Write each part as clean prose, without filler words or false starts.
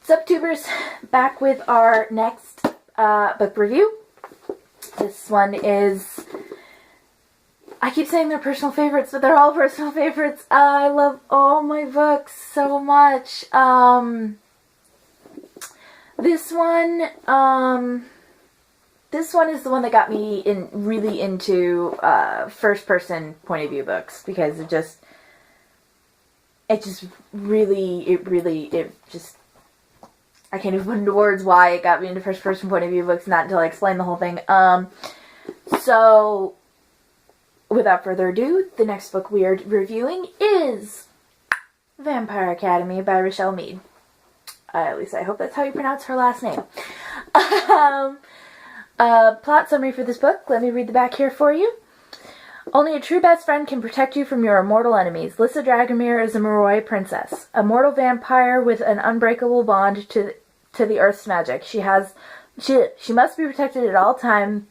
Subtubers, back with our next book review. This one is, I keep saying they're personal favorites, but they're all personal favorites. I love all my books so much. This one is the one that got me really into first-person point of view books, because it I can't even put into words why it got me into first-person point of view books, not until I explain the whole thing. So, without further ado, the next book we are reviewing is Vampire Academy by Richelle Mead. At least I hope that's how you pronounce her last name. Plot summary for this book. Let me read the back here for you. Only a true best friend can protect you from your immortal enemies. Lissa Dragomir is a Moroi princess, a mortal vampire with an unbreakable bond to the Earth's magic. She must be protected at all times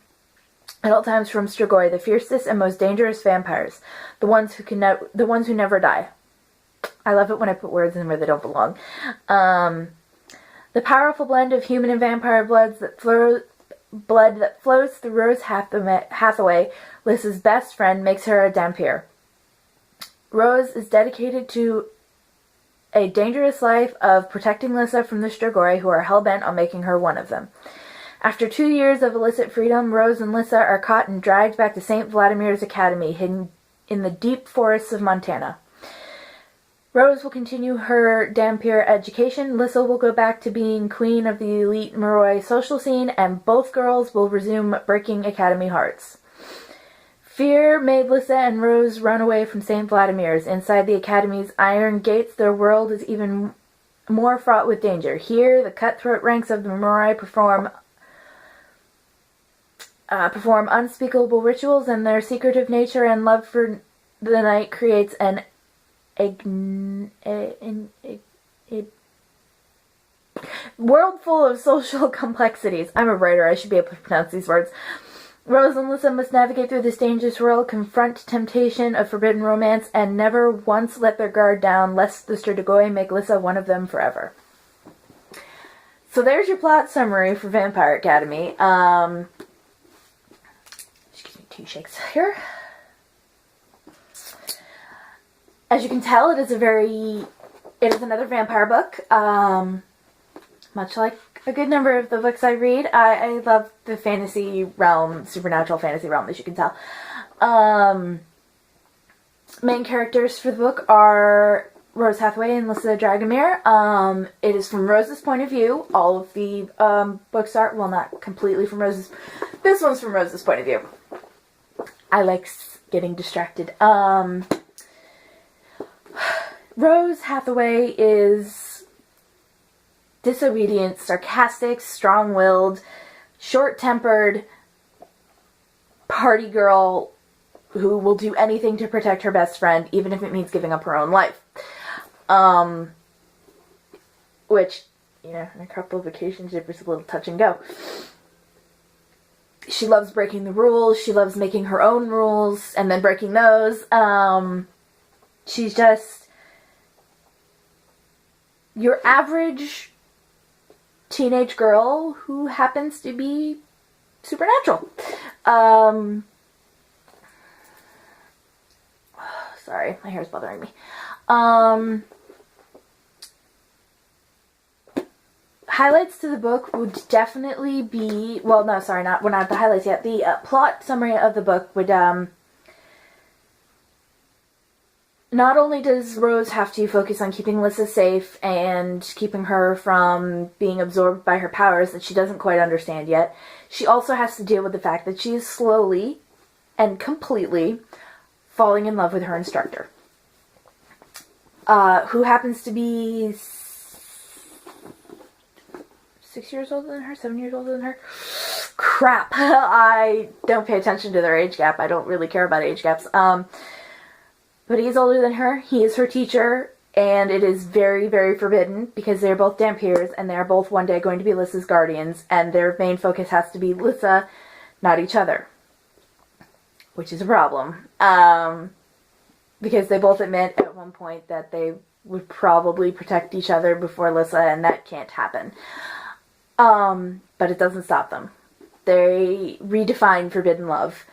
from Strigoi, the fiercest and most dangerous vampires, the ones who never die. I love it when I put words in where they don't belong. The powerful blend of human and vampire blood that flows through Rose Hathaway, Lissa's best friend, makes her a Dhampir. Rose is dedicated to a dangerous life of protecting Lissa from the Strigoi, who are hell-bent on making her one of them. After 2 years of illicit freedom, Rose and Lissa are caught and dragged back to St. Vladimir's Academy, hidden in the deep forests of Montana. Rose will continue her Dhampir education, Lissa will go back to being queen of the elite Moroi social scene, and both girls will resume breaking Academy hearts. Fear made Lissa and Rose run away from St. Vladimir's. Inside the Academy's iron gates, their world is even more fraught with danger. Here, the cutthroat ranks of the Moroi perform unspeakable rituals, and their secretive nature and love for the night creates a world full of social complexities. I'm a writer, I should be able to pronounce these words. Rose and Lissa must navigate through this dangerous world, confront temptation of forbidden romance, and never once let their guard down, lest the Strigoi make Lissa one of them forever. So there's your plot summary for Vampire Academy. Excuse me, 2 shakes here. As you can tell, it is another vampire book. Much like a good number of the books I read, I love the fantasy realm, supernatural fantasy realm, as you can tell. Main characters for the book are Rose Hathaway and Lissa Dragomir. It is from Rose's point of view. All of the books are, well, not completely from Rose's. This one's from Rose's point of view. I like getting distracted. Rose Hathaway is disobedient, sarcastic, strong-willed, short-tempered party girl who will do anything to protect her best friend, even if it means giving up her own life. Which, in a couple of occasions, it was a little touch and go. She loves breaking the rules. She loves making her own rules and then breaking those. She's just your average teenage girl who happens to be supernatural. Sorry, my hair's bothering me. Highlights to the book would definitely be, well, no, sorry, we're not at the highlights yet. The plot summary of the book would, not only does Rose have to focus on keeping Lissa safe and keeping her from being absorbed by her powers that she doesn't quite understand yet, she also has to deal with the fact that she is slowly and completely falling in love with her instructor, who happens to be 6 years older than her, 7 years older than her. Crap. I don't pay attention to their age gap. I don't really care about age gaps. But he is older than her. He is her teacher, and it is very, very forbidden because they're both Dhampirs, and they are both one day going to be Lissa's guardians, and their main focus has to be Lissa, not each other. Which is a problem. Because they both admit at one point that they would probably protect each other before Lissa, and that can't happen. But it doesn't stop them. They redefine forbidden love.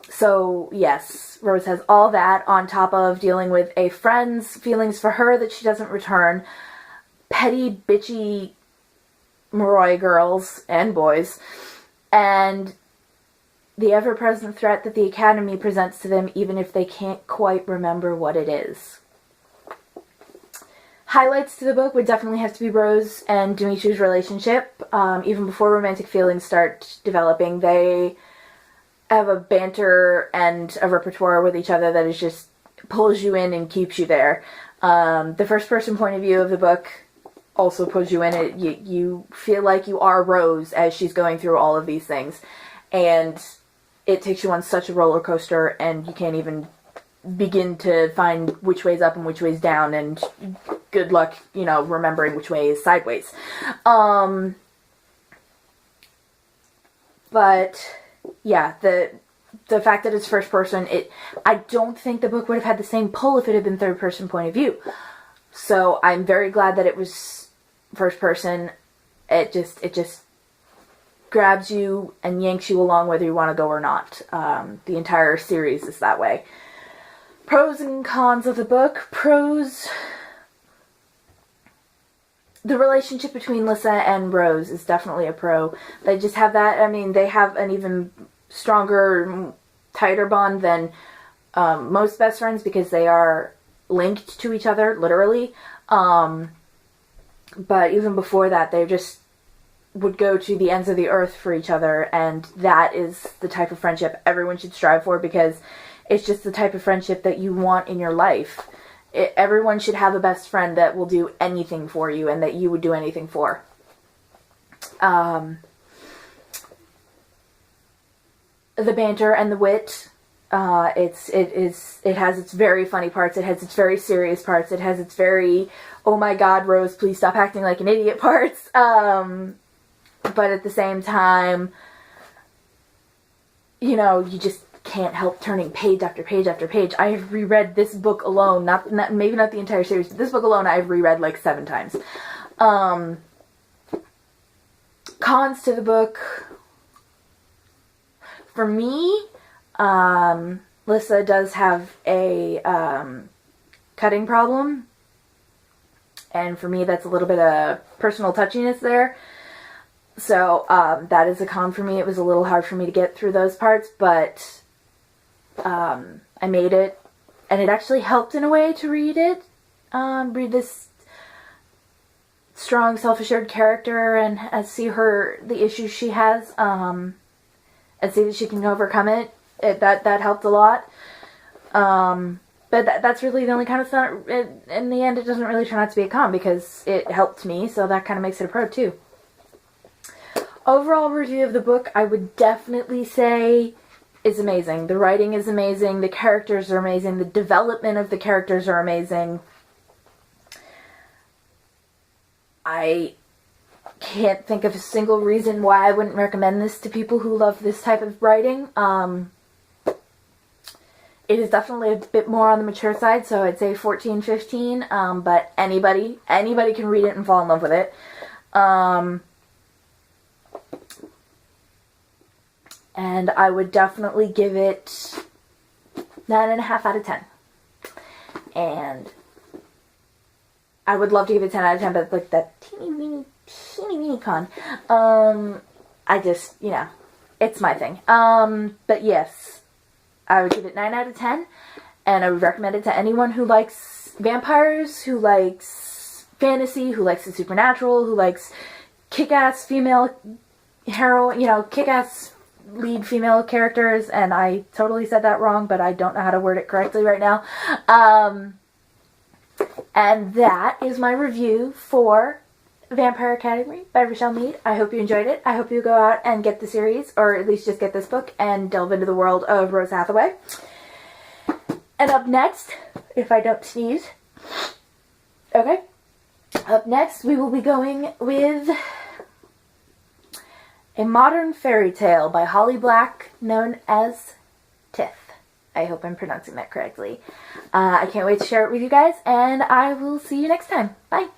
So, yes, Rose has all that on top of dealing with a friend's feelings for her that she doesn't return, petty, bitchy Moroi girls and boys, and the ever-present threat that the Academy presents to them even if they can't quite remember what it is. Highlights to the book would definitely have to be Rose and Dimitri's relationship. Even before romantic feelings start developing, they have a banter and a repertoire with each other that is just pulls you in and keeps you there. The first-person point of view of the book also pulls you in. You feel like you are Rose as she's going through all of these things. And it takes you on such a roller coaster, and you can't even begin to find which way's up and which way's down, and good luck, remembering which way is sideways. But yeah, the fact that it's first person, I don't think the book would have had the same pull if it had been third person point of view. So I'm very glad that it was first person. It just grabs you and yanks you along whether you want to go or not. The entire series is that way. Pros and cons of the book. Pros: the relationship between Lissa and Rose is definitely a pro. They just have that, they have an even stronger, tighter bond than most best friends because they are linked to each other, literally. But even before that, they just would go to the ends of the earth for each other, and that is the type of friendship everyone should strive for because it's just the type of friendship that you want in your life. Everyone should have a best friend that will do anything for you and that you would do anything for. The banter and the wit, it has its very funny parts, it has its very serious parts, it has its very, oh my god, Rose, please stop acting like an idiot parts. But at the same time, you just can't help turning page after page after page. I have reread this book alone, maybe not the entire series, but this book alone I've reread like 7 times. Cons to the book. For me, Lissa does have a cutting problem. And for me, that's a little bit of personal touchiness there. So that is a con for me. It was a little hard for me to get through those parts, but I made it, and it actually helped in a way to read it. Read this strong, self-assured character and see the issues she has, and see that she can overcome it. That helped a lot. But that's really the only kind of stuff. In the end, it doesn't really turn out to be a con because it helped me, so that kind of makes it a pro too. Overall review of the book, I would definitely say is amazing. The writing is amazing, the characters are amazing, the development of the characters are amazing. I can't think of a single reason why I wouldn't recommend this to people who love this type of writing. It is definitely a bit more on the mature side, so I'd say 14, 15, but anybody can read it and fall in love with it. And I would definitely give it 9.5 out of 10. And I would love to give it 10 out of 10, but like that teeny weeny con. I just, it's my thing. But yes, I would give it 9 out of 10, and I would recommend it to anyone who likes vampires, who likes fantasy, who likes the supernatural, who likes kick-ass female heroine, kick-ass lead female characters, and I totally said that wrong, but I don't know how to word it correctly right now. And that is my review for Vampire Academy by Richelle Mead. I hope you enjoyed it. I hope you go out and get the series, or at least just get this book and delve into the world of Rose Hathaway. And up next, if I don't sneeze, okay, up next we will be going with A Modern Fairy Tale by Holly Black, known as Tith. I hope I'm pronouncing that correctly. I can't wait to share it with you guys, and I will see you next time. Bye!